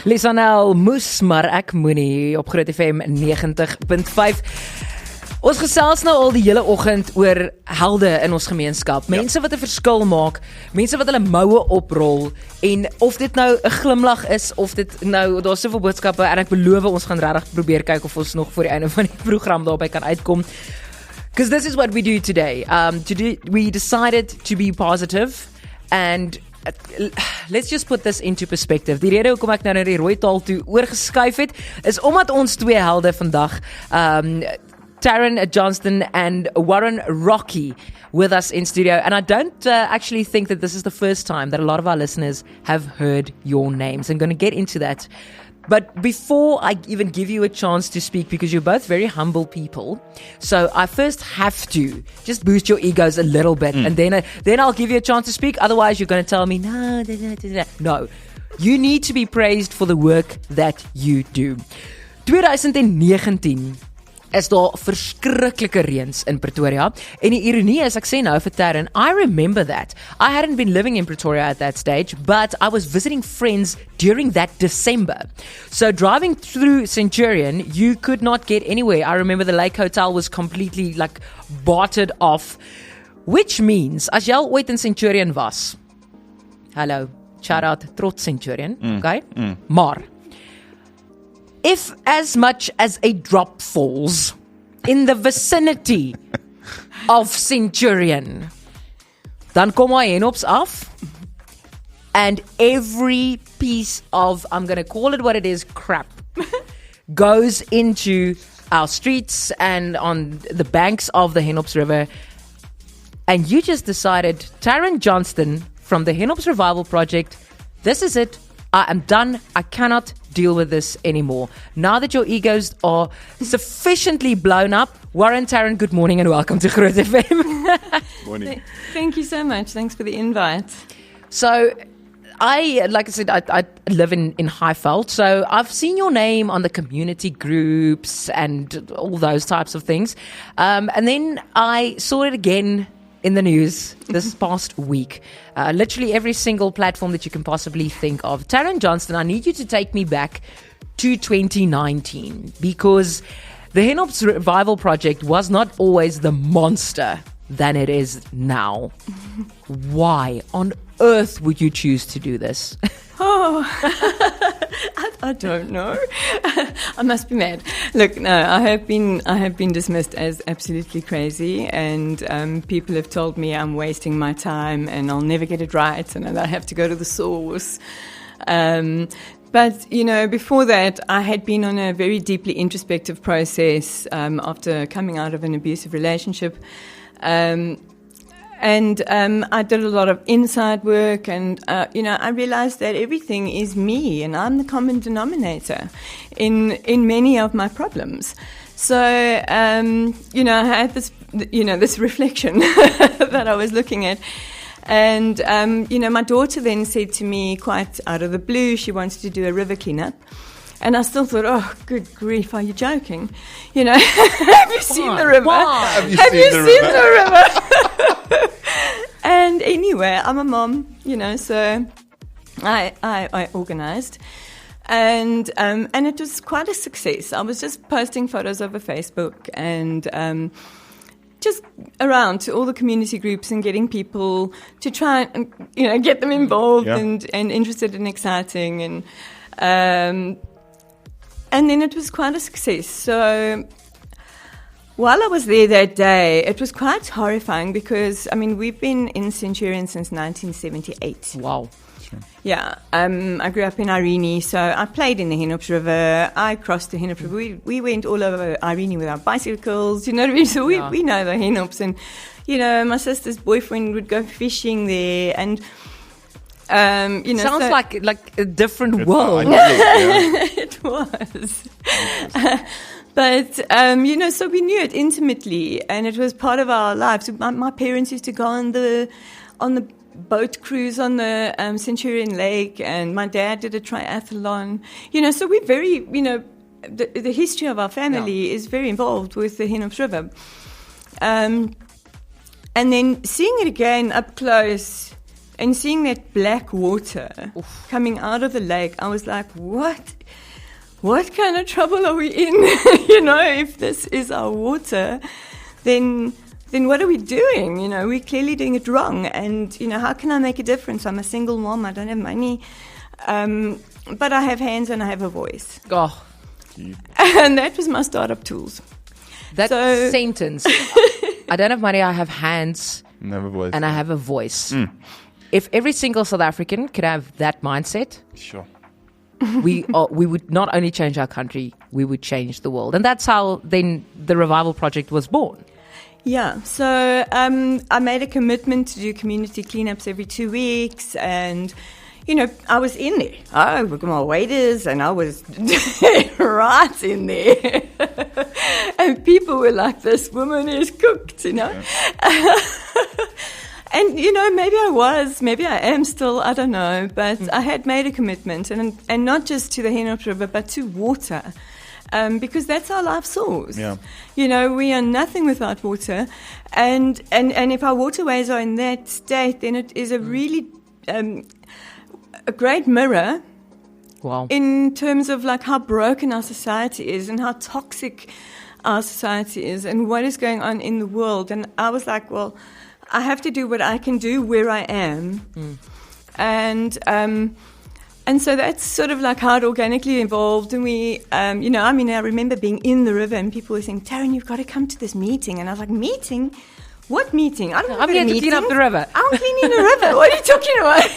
Lisanel moes, maar ek moenie op Groot FM 90.5. Ons gesels nou al die hele oggend oor helde in ons gemeenskap. Mense wat 'n verskil maak, mense wat hulle moue oprol en of dit nou 'n glimlag is of dit nou daar's soveel boodskappe en ek beloof ons gaan regtig probeer kyk of ons nog voor die einde van die program daarby kan uitkom. Because this is what we do today. We decided to be positive and let's just put this into perspective. Die rede hoekom ek nou na die rooi taal toe oorgeskuif het, is omdat ons twee helde vandag, Tarryn Johnston and Warren Rocchi, with us in studio. And I don't actually think that this is the first time that a lot of our listeners have heard your names. I'm going to get into that. But before I even give you a chance to speak, because you're both very humble people, so I first have to just boost your egos a little bit, and then I'll give you a chance to speak. Otherwise, you're going to tell me, no. You need to be praised for the work that you do. 2019 is daar verskriklike reëns in Pretoria. En die ironie is, ek sê nou vir Tarryn, I remember that. I hadn't been living in Pretoria at that stage, but I was visiting friends during that December. So driving through Centurion, you could not get anywhere. I remember the Lake Hotel was completely like bartered off, which means, as jy al ooit in Centurion was, hallo, shout out, trots Centurion, okay? Maar, if as much as a drop falls in the vicinity of Centurion, dan kom hy Hennops af, and every piece of, I'm going to call it what it is, crap, goes into our streets and on the banks of the Hennops River. And you just decided, Tarryn Johnston from the Hennops Revival Project, this is it. I am done. I cannot deal with this anymore. Now that your egos are sufficiently blown up, Warren, Tarryn, good morning and welcome to Groot FM. Morning. Thank you so much. Thanks for the invite. So, like I said, I live in Highveld, so I've seen your name on the community groups and all those types of things. And then I saw it again in the news this past week. Literally every single platform that you can possibly think of. Tarryn Johnston, I need you to take me back to 2019, because the Hennops Revival Project was not always the monster than it is now. Why on earth would you choose to do this? Oh, I don't know. I must be mad. Look, no, I have been dismissed as absolutely crazy, and people have told me I'm wasting my time and I'll never get it right, and that I have to go to the source. But, you know, before that, I had been on a very deeply introspective process after coming out of an abusive relationship. And I did a lot of inside work, and, you know, I realized that everything is me, and I'm the common denominator in many of my problems. So, you know, I had this reflection that I was looking at. And, you know, my daughter then said to me, quite out of the blue, she wanted to do a river cleanup. And I still thought, oh, good grief, are you joking? You know, have you seen the river? Have you seen the river? And anyway, I'm a mom, you know, so I organized. And it was quite a success. I was just posting photos over Facebook and just around to all the community groups and getting people to try and, you know, get them involved and interested and exciting. And then it was quite a success. So while I was there that day, it was quite horrifying because, I mean, we've been in Centurion since 1978. Wow. Sure. Yeah. I grew up in Irene, so I played in the Hennops River. I crossed the Hennops River. We went all over Irene with our bicycles, you know what I mean? So we know the Hennops. And, you know, my sister's boyfriend would go fishing there, and you know, sounds like a different world. It was. But, you know, so we knew it intimately, and it was part of our lives. My parents used to go on the boat cruise on the Centurion Lake, and my dad did a triathlon. You know, so we're very, you know, the history of our family is very involved with the Hennops River. And then seeing it again up close and seeing that black water coming out of the lake, I was like, what kind of trouble are we in? If this is our water, then what are we doing? We're clearly doing it wrong. And, how can I make a difference? I'm a single mom. I don't have money. But I have hands and I have a voice. Oh. And that was my startup tools. That sentence. I don't have money, I have hands. And I have a voice. If every single South African could have that mindset, sure, we would not only change our country, we would change the world. And that's how then the Revival Project was born. Yeah, so I made a commitment to do community cleanups every 2 weeks, and I was in there. I was with my waiters, and I was right in there. And people were like, "This woman is cooked," Yeah. And, maybe I am still, I don't know, but I had made a commitment, and not just to the Hennops River, but to water, because that's our life source. Yeah. We are nothing without water, and if our waterways are in that state, then it is a really a great mirror. Wow. In terms of like how broken our society is and how toxic our society is and what is going on in the world. And I was like, well, I have to do what I can do where I am. And so that's sort of like how it organically evolved. And we, I remember being in the river and people were saying, "Tarryn, you've got to come to this meeting." And I was like, "Meeting? What meeting? I don't know. I'm here to clean up the river." I'm cleaning the river. What are you talking about?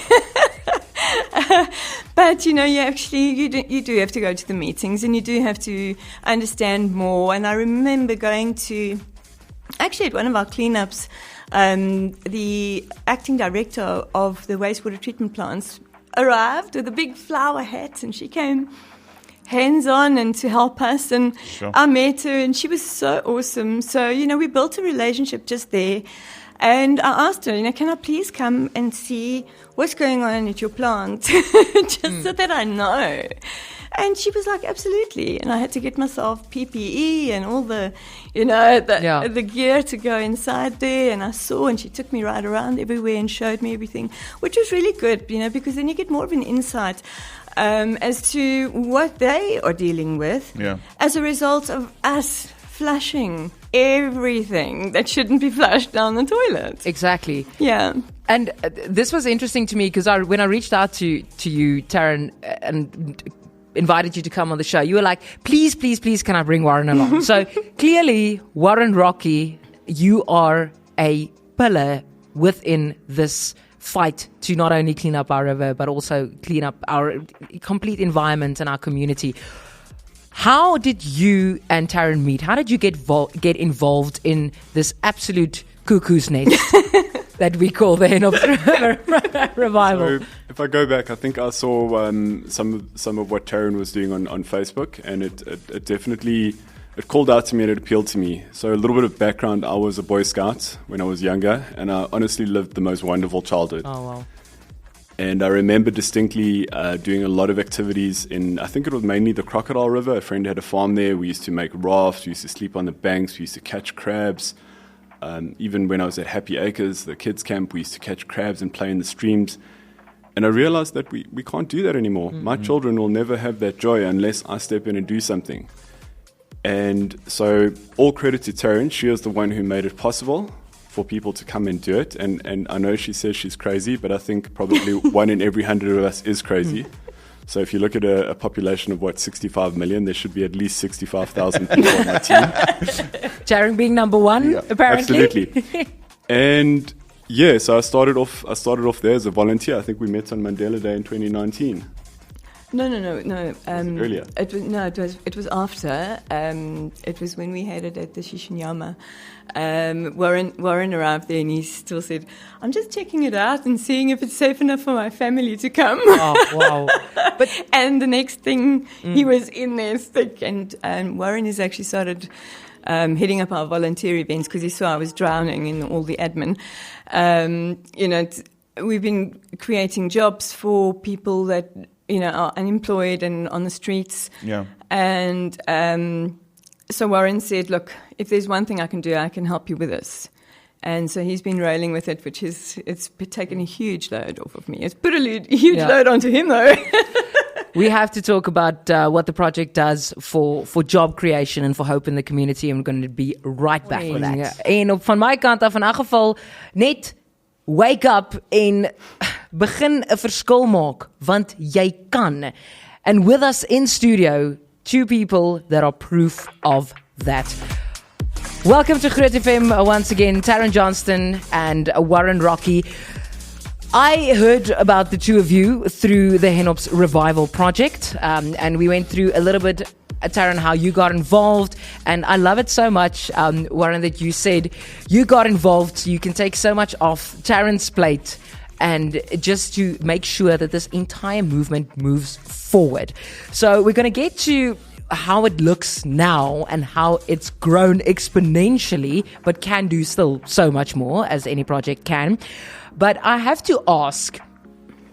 But, you do have to go to the meetings and you do have to understand more. And I remember going to, actually at one of our cleanups, the acting director of the wastewater treatment plants arrived with a big flower hat, and she came hands-on and to help us. And sure. I met her, and she was so awesome. So, we built a relationship just there. And I asked her, can I please come and see what's going on at your plant? Just so that I know. And she was like, absolutely. And I had to get myself PPE and all the, the gear to go inside there. And I saw, and she took me right around everywhere and showed me everything, which was really good, because then you get more of an insight as to what they are dealing with as a result of us flushing everything that shouldn't be flushed down the toilet. Exactly. Yeah. And this was interesting to me because when I reached out to you, Tarryn, and invited you to come on the show, you were like, please, can I bring Warren along? So clearly, Warren Rocchi, you are a pillar within this fight to not only clean up our river, but also clean up our complete environment and our community. How did you and Tarryn meet? How did you get involved in this absolute cuckoo's nest that we call the Hennops River Revival? So if I go back, I think I saw some of what Tarryn was doing on Facebook, and it definitely called out to me and it appealed to me. So a little bit of background: I was a Boy Scout when I was younger, and I honestly lived the most wonderful childhood. Oh wow! And I remember distinctly doing a lot of activities in, I think it was mainly the Crocodile River. A friend had a farm there. We used to make rafts. We used to sleep on the banks. We used to catch crabs. Even when I was at Happy Acres, the kids' camp, we used to catch crabs and play in the streams. And I realized that we can't do that anymore. Mm-hmm. My children will never have that joy unless I step in and do something. And so all credit to Tarryn. She is the one who made it possible for people to come and do it. And I know she says she's crazy, but I think probably 1 in every 100 of us is crazy. So if you look at a population of 65 million, there should be at least 65,000 people on my team. Tarryn being number one, apparently. Absolutely. And so I started off there as a volunteer. I think we met on Mandela Day in 2019. No. Earlier. It was after. It was when we had it at the Shishinyama. Warren arrived there, and he still said, "I'm just checking it out and seeing if it's safe enough for my family to come." Oh wow! And the next thing, he was in there thick, and Warren has actually started heading up our volunteer events because he saw I was drowning in all the admin. We've been creating jobs for people that are unemployed and on the streets. Yeah. And so Warren said, "Look, if there's one thing I can do, I can help you with this." And so he's been rolling with it, it's taken a huge load off of me. It's put a huge load onto him, though. We have to talk about what the project does for job creation and for hope in the community. And we're going to be right back for that. En van my kant af, in elk geval, net wake up en begin 'n verskil maak, want jy kan. And with us in studio, two people that are proof of that. Welcome to Groot FM once again, Tarryn Johnston and Warren Rocchi. I heard about the two of you through the Hennops Revival Project, and we went through a little bit, Tarryn, how you got involved, and I love it so much, Warren, that you said you got involved so you can take so much off Tarryn's plate and just to make sure that this entire movement moves forward. So we're going to get to how it looks now and how it's grown exponentially, but can do still so much more, as any project can. But I have to ask,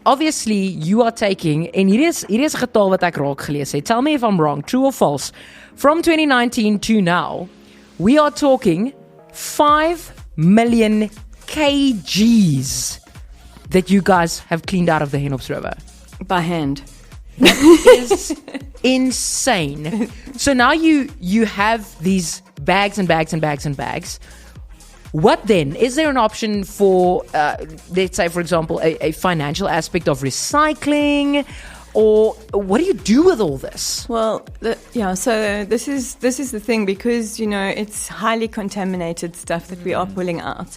obviously you are taking, en hier is 'n getal wat ek raak gelees het. Tell me if I'm wrong, true or false. From 2019 to now, we are talking 5 million kgs that you guys have cleaned out of the Hennops River. By hand. Is insane. So now you have these bags and bags and bags and bags. What then? Is there an option for, let's say, for example, a financial aspect of recycling? Or what do you do with all this? Well, so this is the thing, because, it's highly contaminated stuff that we are pulling out.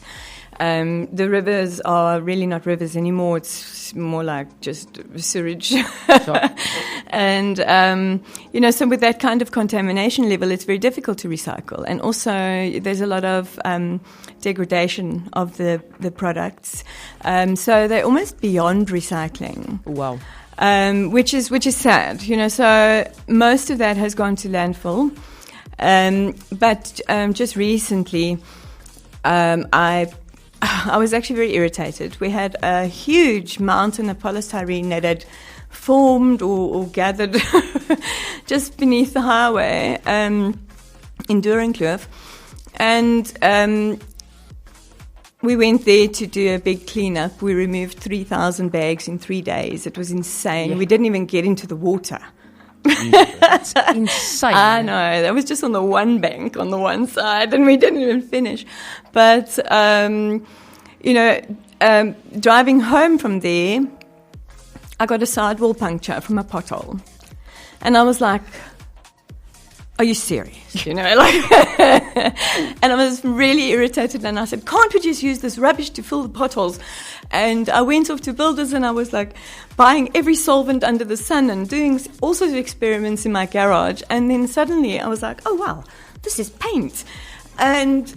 The rivers are really not rivers anymore. It's more like just sewage. Sure. And, so with that kind of contamination level, it's very difficult to recycle. And also there's a lot of degradation of the products. So they're almost beyond recycling. Wow. Which is sad. So most of that has gone to landfill. But just recently, I was actually very irritated. We had a huge mountain of polystyrene that had formed or gathered just beneath the highway in Doringkloof. And we went there to do a big cleanup. We removed 3,000 bags in 3 days. It was insane. Yeah. We didn't even get into the water. That's insane. I know. That was just on the one bank on the one side, and we didn't even finish. But, driving home from there, I got a sidewall puncture from a pothole. And I was like, are you serious? And I was really irritated, and I said, can't we just use this rubbish to fill the potholes? And I went off to builders, and I was like buying every solvent under the sun and doing all sorts of experiments in my garage. And then suddenly I was like, oh wow, this is paint. And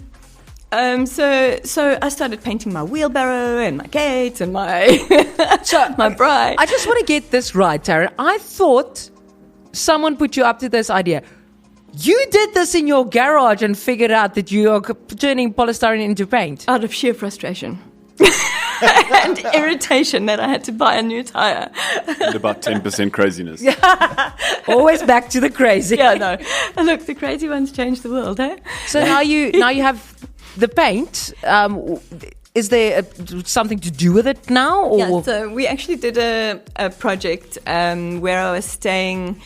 so I started painting my wheelbarrow and my gates and my my bride. I just want to get this right, Tarryn. I thought someone put you up to this idea. You did this in your garage and figured out that you are turning polystyrene into paint. Out of sheer frustration. And irritation that I had to buy a new tire. And about 10% craziness. Always back to the crazy. Yeah, no. And look, the crazy ones change the world, eh? So now you have the paint. Is there something to do with it now? Or? Yeah, so we actually did a project where I was staying.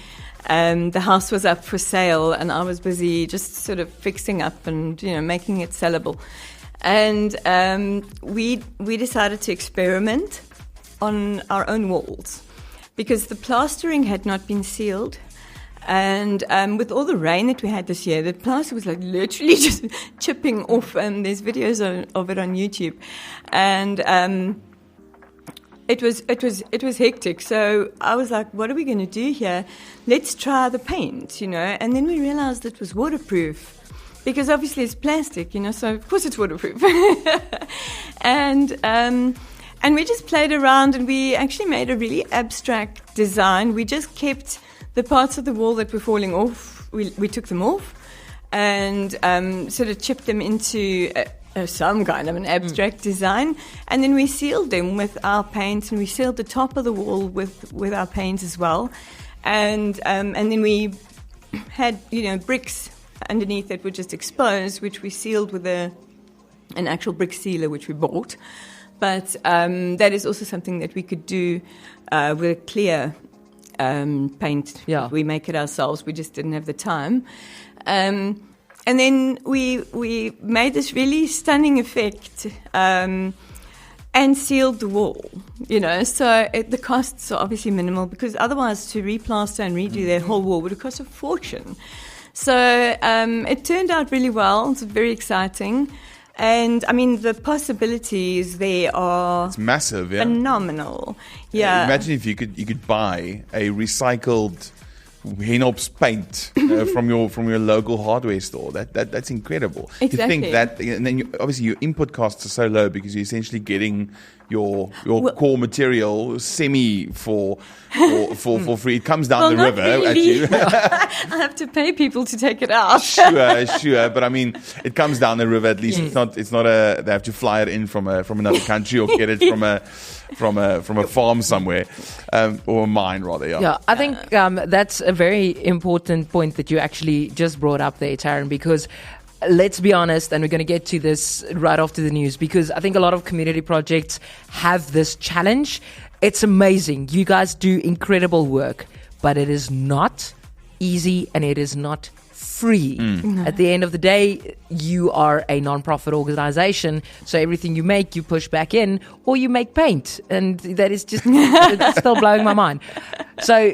The house was up for sale, and I was busy just sort of fixing up and making it sellable. And we decided to experiment on our own walls, because the plastering had not been sealed. And with all the rain that we had this year, the plaster was like literally just chipping off. And there's videos of it on YouTube. And it was hectic. So I was like, what are we going to do here? Let's try the paint, And then we realized it was waterproof. Because obviously it's plastic, so of course it's waterproof. And we just played around, and we actually made a really abstract design. We just kept the parts of the wall that were falling off, we took them off, and sort of chipped them into some kind of an abstract design. And then we sealed them with our paint, and we sealed the top of the wall with our paint as well. And then we had, bricks underneath that were just exposed, which we sealed with a an actual brick sealer, which we bought. But that is also something that we could do with clear paint. Yeah. We make it ourselves. We just didn't have the time. And then we made this really stunning effect and sealed the wall, So the costs are obviously minimal because otherwise to replaster and redo their whole wall would have cost a fortune. So it turned out really well. It's very exciting. And, I mean, the possibilities there are... It's massive, yeah. Phenomenal. Yeah. Imagine if you could buy a recycled Hennops paint from your local hardware store. That's incredible. Exactly. To think that, and then obviously your input costs are so low because you're essentially getting your core material semi for free. It comes down the river at you. I have to pay people to take it out. Sure, but I mean, it comes down the river. At least it's not they have to fly it in from another country or get it from a farm somewhere, or a mine rather. Yeah, I think that's a very important point that you actually just brought up there, Tarryn, because let's be honest, and we're going to get to this right after the news, because I think a lot of community projects have this challenge. It's amazing. You guys do incredible work, but it is not easy and it is not free. At the end of the day, you are a non-profit organization, so everything you make, you push back in, or you make paint. And that is just, it's still blowing my mind. So,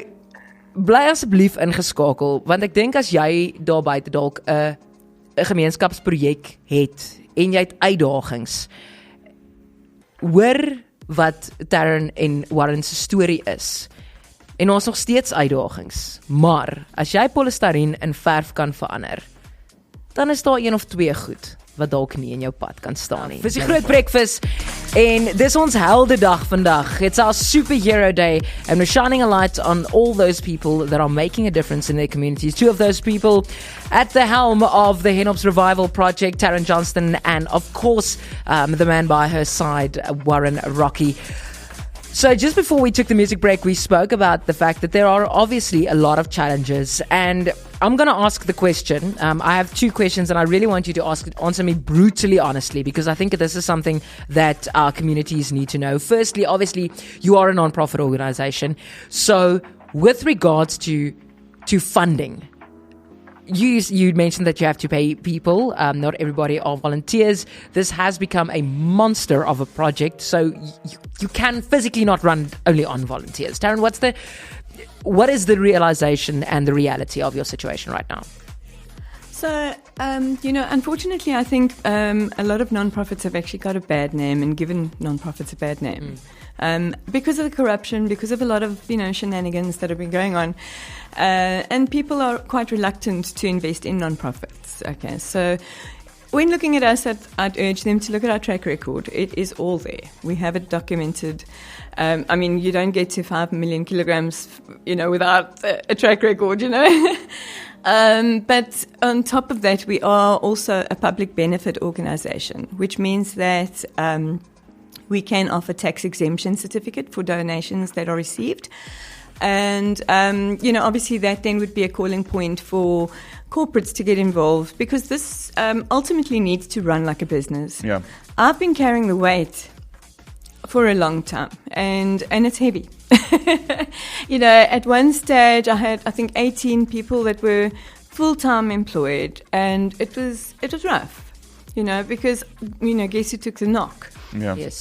bly asseblief ingeskakel, want ek dink as jy daar buite dalk 'n gemeenskapsprojek het en jy het uitdagings, hoor wat Tarryn en Warren se storie is. En ons nog steeds uitdagings. Maar as jy polystyreen in verf kan verander, dan is daar een of twee goed wat dalk nie in jou pad kan staan nie. Dis die groot breakfast en dis ons heldedag vandag. It's our superhero day and we're shining a light on all those people that are making a difference in their communities. Two of those people at the helm of the Hennops Revival Project, Tarryn Johnston, and of course the man by her side, Warren Rocchi. So just before we took the music break, we spoke about the fact that there are obviously a lot of challenges, and I'm going to ask the question. I have two questions, and I really want you to answer me brutally honestly, because I think this is something that our communities need to know. Firstly, obviously, you are a non-profit organization. So with regards to funding, you mentioned that you have to pay people. Not everybody are volunteers. This has become a monster of a project, so you can physically not run only on volunteers. Tarryn, what is the realization and the reality of your situation right now? So, unfortunately, I think a lot of non-profits have actually got a bad name and given non-profits a bad name. Because of the corruption, because of a lot of, shenanigans that have been going on. And people are quite reluctant to invest in non-profits. Okay, so when looking at us, I'd urge them to look at our track record. It is all there. We have it documented. You don't get to 5 million kilograms, without a track record, But on top of that, we are also a public benefit organization, which means that we can offer tax exemption certificate for donations that are received. And, obviously that then would be a calling point for corporates to get involved, because this ultimately needs to run like a business. Yeah. I've been carrying the weight for a long time, and it's heavy. At one stage I had, I think, 18 people that were full-time employed, and it was rough, because, guess who took the knock? Yeah. Yes.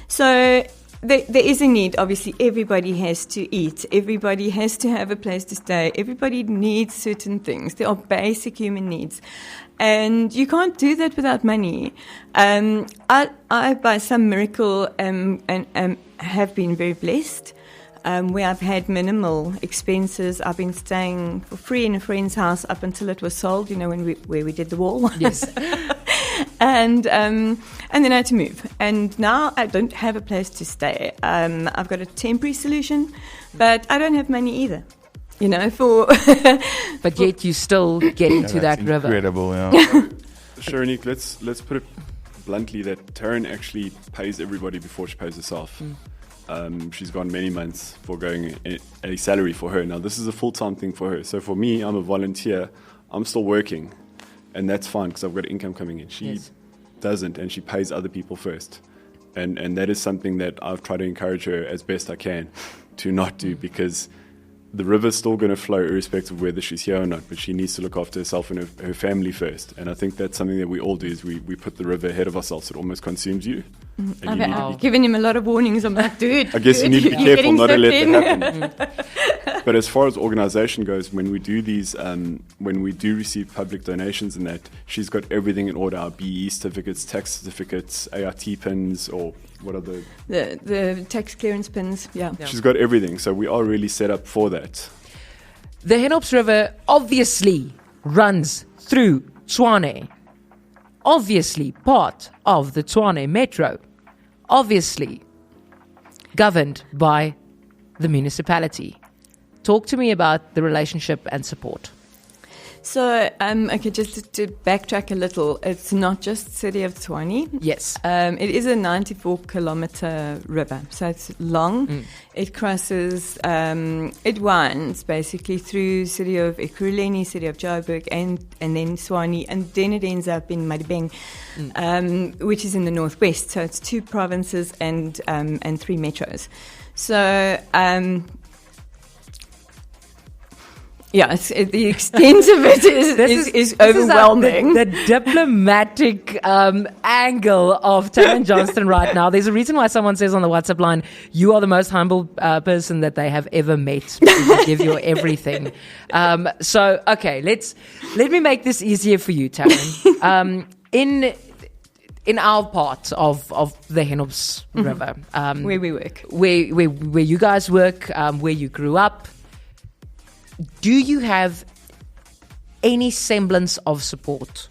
So there is a need. Obviously, everybody has to eat. Everybody has to have a place to stay. Everybody needs certain things. There are basic human needs. And you can't do that without money. I by some miracle, have been very blessed, where I've had minimal expenses. I've been staying for free in a friend's house up until it was sold, where we did the wall. Yes. And then I had to move. And now I don't have a place to stay. I've got a temporary solution, but I don't have money either. But yet you still get into that river. Incredible, yeah. Charonike, let's put it bluntly that Tarryn actually pays everybody before she pays herself. She's gone many months foregoing a salary for her. Now, this is a full-time thing for her. So for me, I'm a volunteer. I'm still working. and that's fine because I've got income coming in. She doesn't, and she pays other people first. And that is something that I've tried to encourage her as best I can to not do, because the river's still going to flow irrespective of whether she's here or not, but she needs to look after herself and her family first. And I think that's something that we all do, is we put the river ahead of ourselves. It almost consumes you. I've given him a lot of warnings. I'm like, dude, I guess you need to be careful not to let that happen. happen. But as far as organisation goes, when we do these, when we do receive public donations and that, she's got everything in order: our BE certificates, tax certificates, ART pins, or what are the tax clearance pins. Yeah. She's got everything, so we are really set up for that. The Hennops River obviously runs through Tshwane. Obviously part of the Tshwane Metro. Obviously governed by the municipality. Talk to me about the relationship and support. So, okay, just to backtrack a little, it's not just City of Tshwane. Yes. It is a 94-kilometer river, so it's long. It crosses, it winds basically through City of Ekurhuleni, City of Joburg, and then Tshwane, and then it ends up in Madibeng, which is in the northwest. So it's 2 provinces and 3 metros. So, yeah, the extent of it is overwhelming. The diplomatic angle of Tarryn Johnston right now. There's a reason why someone says on the WhatsApp line, you are the most humble person that they have ever met. You give your everything. So, okay, let me make this easier for you, Tarryn. In our part of the Hennops River, where we work, where you guys work, where you grew up, do you have any semblance of support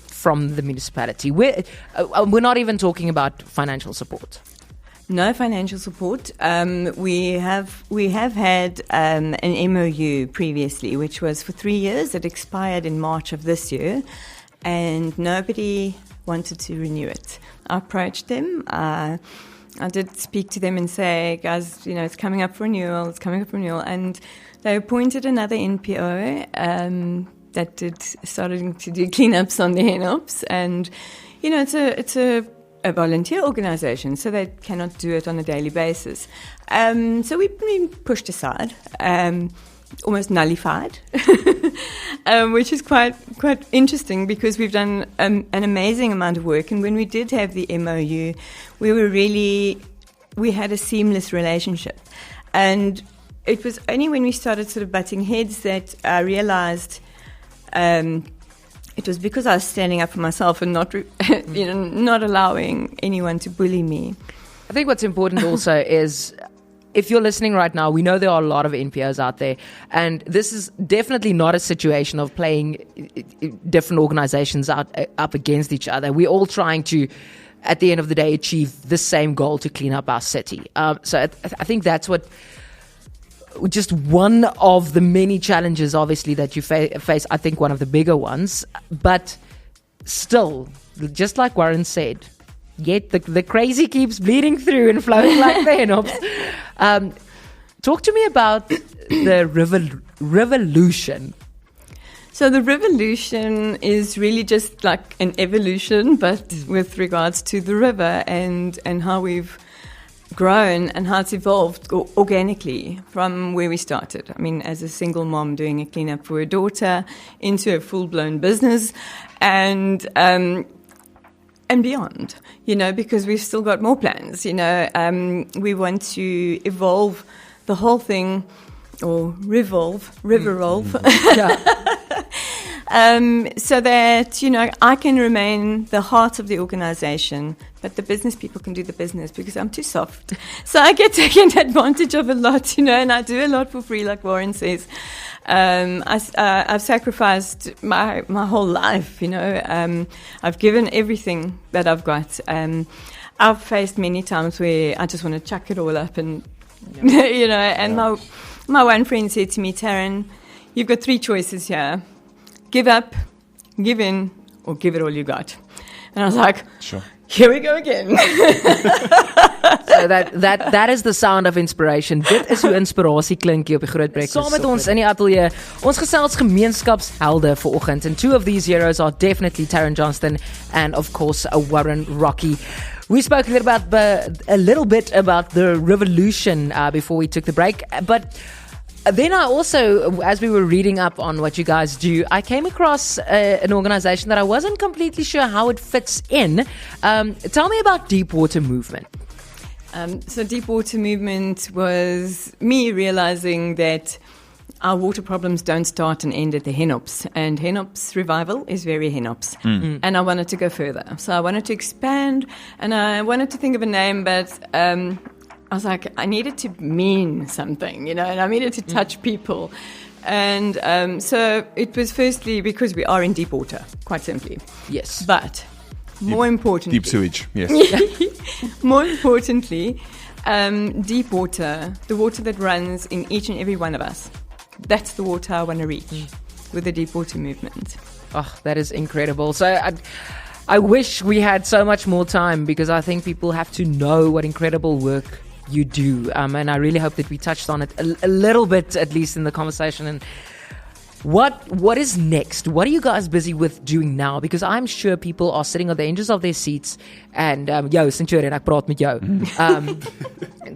from the municipality? We're not even talking about financial support. No financial support. We have had an MOU previously, which was for 3 years. It expired in March of this year, and nobody wanted to renew it. I approached them. I did speak to them and say, guys, it's coming up for renewal. And they appointed another NPO that started to do cleanups on the Hennops, and it's a volunteer organisation, so they cannot do it on a daily basis. So we've been pushed aside, almost nullified, which is quite interesting because we've done an amazing amount of work. And when we did have the MOU, we had a seamless relationship, and it was only when we started sort of butting heads that I realised it was because I was standing up for myself and not allowing anyone to bully me. I think what's important also is, if you're listening right now, we know there are a lot of NPOs out there, and this is definitely not a situation of playing different organisations up against each other. We're all trying to, at the end of the day, achieve the same goal to clean up our city. So I think that's what. Just one of the many challenges, obviously, that you face, I think one of the bigger ones. But still, just like Warren said, yet the crazy keeps bleeding through and flowing like the Hennops. Talk to me about the revolution. So the revolution is really just like an evolution, but with regards to the river and how we've grown and how it's evolved organically from where we started. I mean, as a single mom doing a cleanup for her daughter into a full-blown business and beyond, because we've still got more plans. We want to evolve the whole thing, or river-volve. So that, I can remain the heart of the organisation, but the business people can do the business because I'm too soft. So I get taken advantage of a lot, and I do a lot for free, like Warren says. I've sacrificed my whole life, I've given everything that I've got. I've faced many times where I just want to chuck it all up and, my one friend said to me, Tarryn, you've got 3 choices here. Give up, give in, or give it all you got. And I was like, sure. here we go again. So that is the sound of inspiration. Dit is hoe inspirasie klink hier op die Groot Breakfast. Saam met ons in die ateljee, ons gesels gemeenskapshelde vanoggend. And two of these heroes are definitely Tarryn Johnston and of course Warren Rocchi. We spoke a little bit about the revolution before we took the break, but then I also, as we were reading up on what you guys do, I came across an organization that I wasn't completely sure how it fits in. Tell me about Deep Water Movement. So Deep Water Movement was me realizing that our water problems don't start and end at the Hennops. And Hennops Revival is very Hennops. And I wanted to go further. So I wanted to expand and I wanted to think of a name, but I was like, I needed to mean something, and I needed to touch people. And so it was firstly because we are in deep water, quite simply. Yes. But more importantly... Deep sewage, yes. More importantly, deep water, the water that runs in each and every one of us. That's the water I want to reach with the Deep Water Movement. Oh, that is incredible. So I wish we had so much more time because I think people have to know what incredible work you do. And I really hope that we touched on it a little bit, at least in the conversation. And what is next? What are you guys busy with doing now? Because I'm sure people are sitting on the edges of their seats and, Centurion, ek praat met jou.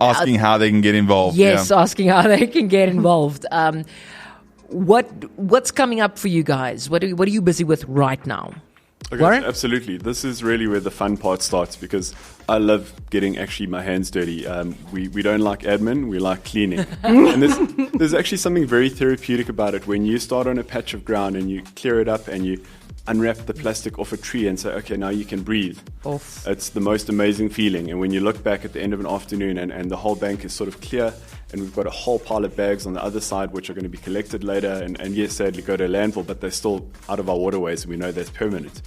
Asking how they can get involved. Yes, asking how they can get involved. What's coming up for you guys? What are you busy with right now? Okay, Warren? Absolutely. This is really where the fun part starts because I love getting actually my hands dirty. We don't like admin, we like cleaning. And there's actually something very therapeutic about it when you start on a patch of ground and you clear it up and you unwrap the plastic off a tree and say, okay, now you can breathe. Off. It's the most amazing feeling. And when you look back at the end of an afternoon and the whole bank is sort of clear and we've got a whole pile of bags on the other side which are going to be collected later and yes, sadly go to a landfill, but they're still out of our waterways and we know that's permanent.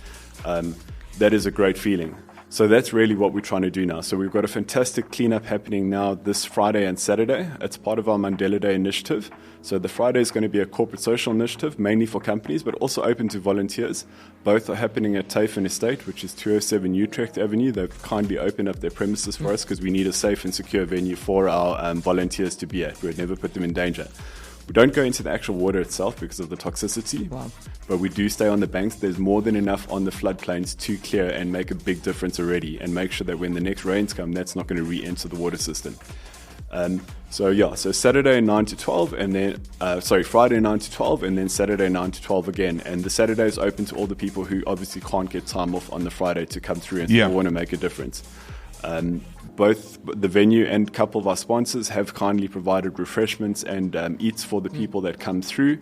That is a great feeling. So that's really what we're trying to do now. So we've got a fantastic cleanup happening now this Friday and Saturday. It's part of our Mandela Day initiative. So the Friday is going to be a corporate social initiative, mainly for companies, but also open to volunteers. Both are happening at Typhon Estate, which is 207 Utrecht Avenue. They've kindly opened up their premises for us because we need a safe and secure venue for our volunteers to be at. We would never put them in danger. We don't go into the actual water itself because of the toxicity, but we do stay on the banks. There's more than enough on the floodplains to clear and make a big difference already and make sure that when the next rains come, that's not going to re-enter the water system. So Saturday 9 to 12 and then, Friday 9 to 12 and then Saturday 9 to 12 again. And the Saturday is open to all the people who obviously can't get time off on the Friday to come through and want to make a difference. Both the venue and a couple of our sponsors have kindly provided refreshments and eats for the people that come through.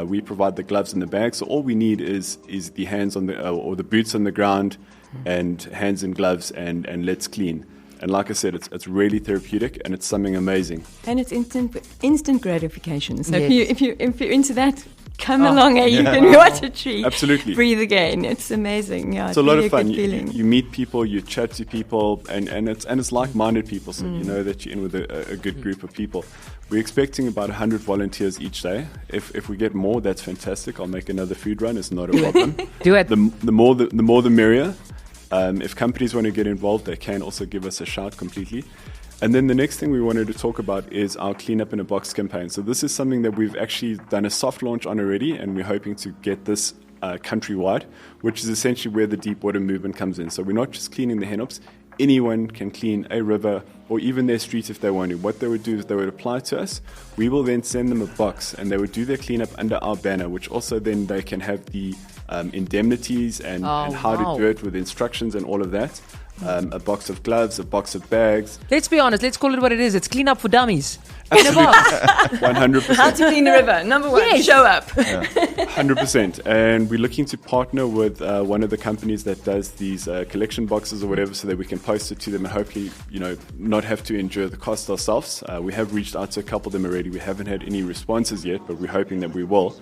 We provide the gloves and the bags. So all we need is the hands on the or the boots on the ground and hands in gloves and let's clean. And like I said, it's really therapeutic and it's something amazing. And it's instant gratification. So Yes. if you're into that, come along and you can watch a tree. Absolutely. Breathe again. It's amazing. Yeah, It's a lot really of fun. good feeling. You meet people, you chat to people, and it's like-minded people. So you know that you're in with a good group of people. We're expecting about 100 volunteers each day. If we get more, that's fantastic. I'll make another food run. It's not a problem. Do it. The more the merrier. If companies want to get involved, they can also give us a shout completely. And then the next thing we wanted to talk about is our Clean Up in a Box campaign. So this is something that we've actually done a soft launch on already, and we're hoping to get this countrywide, which is essentially where the deep water movement comes in. So we're not just cleaning the Hennops. Anyone can clean a river or even their street if they want to. What they would do is they would apply to us. We will then send them a box, and they would do their cleanup under our banner, which also then they can have the indemnities and how to do it with instructions and all of that. A box of gloves, a box of bags. Let's be honest. Let's call it what it is. It's clean up for dummies. Absolutely. 100%. How to clean a river. Number one, Yes. show up. 100%. And we're looking to partner with one of the companies that does these collection boxes or whatever so that we can post it to them and hopefully, not have to endure the cost ourselves. We have reached out to a couple of them already. We haven't had any responses yet, but we're hoping that we will.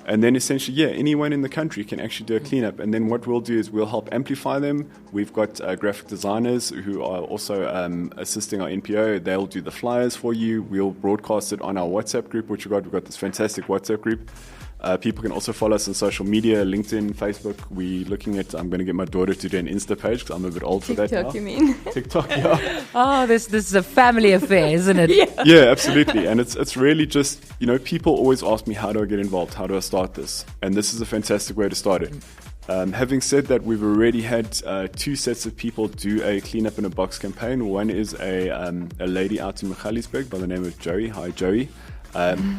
And then essentially, anyone in the country can actually do a cleanup. And then what we'll do is we'll help amplify them. We've got graphic designers who are also assisting our NPO. They'll do the flyers for you. We'll broadcast it on our WhatsApp group, which we've got this fantastic WhatsApp group. People can also follow us on social media, LinkedIn, Facebook. We're looking at, I'm going to get my daughter to do an Insta page because I'm a bit old for that now. TikTok, you mean? TikTok, yeah. Oh, this is a family affair, isn't it? Yeah, absolutely. And it's really just, people always ask me, how do I get involved? How do I start this? And this is a fantastic way to start it. Having said that, we've already had 2 sets of people do a clean up in a box campaign. One is a lady out in Michalisburg by the name of Joey. Hi, Joey.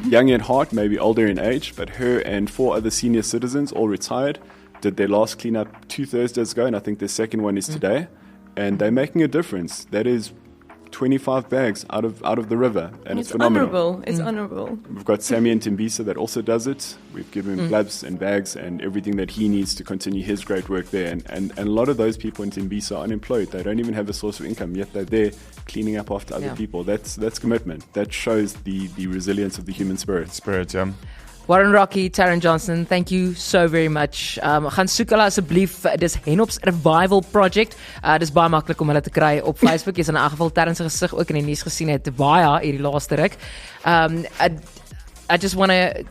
Young in heart, maybe older in age, but her and 4 other senior citizens, all retired, did their last cleanup 2 Thursdays ago, and I think their second one is today. And they're making a difference. That is 25 bags out of the river, and it's phenomenal. Honorable. It's honourable. We've got Sammy in Tembisa that also does it. We've given him gloves and bags and everything that he needs to continue his great work there. And a lot of those people in Tembisa are unemployed. They don't even have a source of income, yet they're there cleaning up after other people. That's commitment. That shows the resilience of the human spirit. Yeah. Warren Rocchi, Tarryn Johnston, thank you so very much. Gaan soek hulle asseblief, dis Hennops Revival Project. Dis baie maklik om hulle te kry op Facebook. Jy's in 'n geval Tarryn se gesig ook in die nuus gesien het baie hierdie laaste ruk. I just want to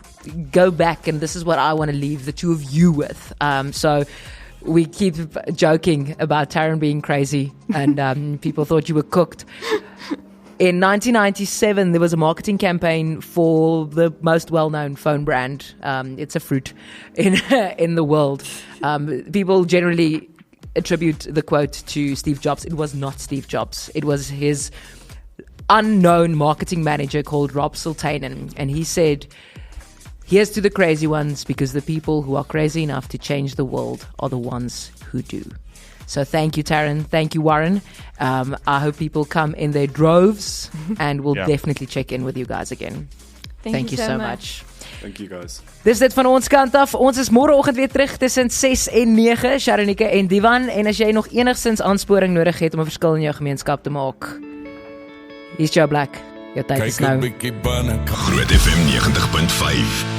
go back, and this is what I want to leave the two of you with. So we keep joking about Tarryn being crazy, and people thought you were cooked. In 1997, there was a marketing campaign for the most well-known phone brand. It's a fruit in the world. People generally attribute the quote to Steve Jobs. It was not Steve Jobs. It was his unknown marketing manager called Rob Sultanen. And he said, "Here's to the crazy ones, because the people who are crazy enough to change the world are the ones who do." So thank you, Tarryn. Thank you, Warren. I hope people come in their droves, and we'll definitely check in with you guys again. Thank you so much. Thank you, guys. Dis dit van ons kant af. Ons is môreoggend weer terug tussen 6 en 9, Charonike en Divan. En as jy nog enigstens aansporing nodig het om 'n verskil in jou gemeenskap te maak, hier's jou black. Jou tyd is nou. Groot FM 90.5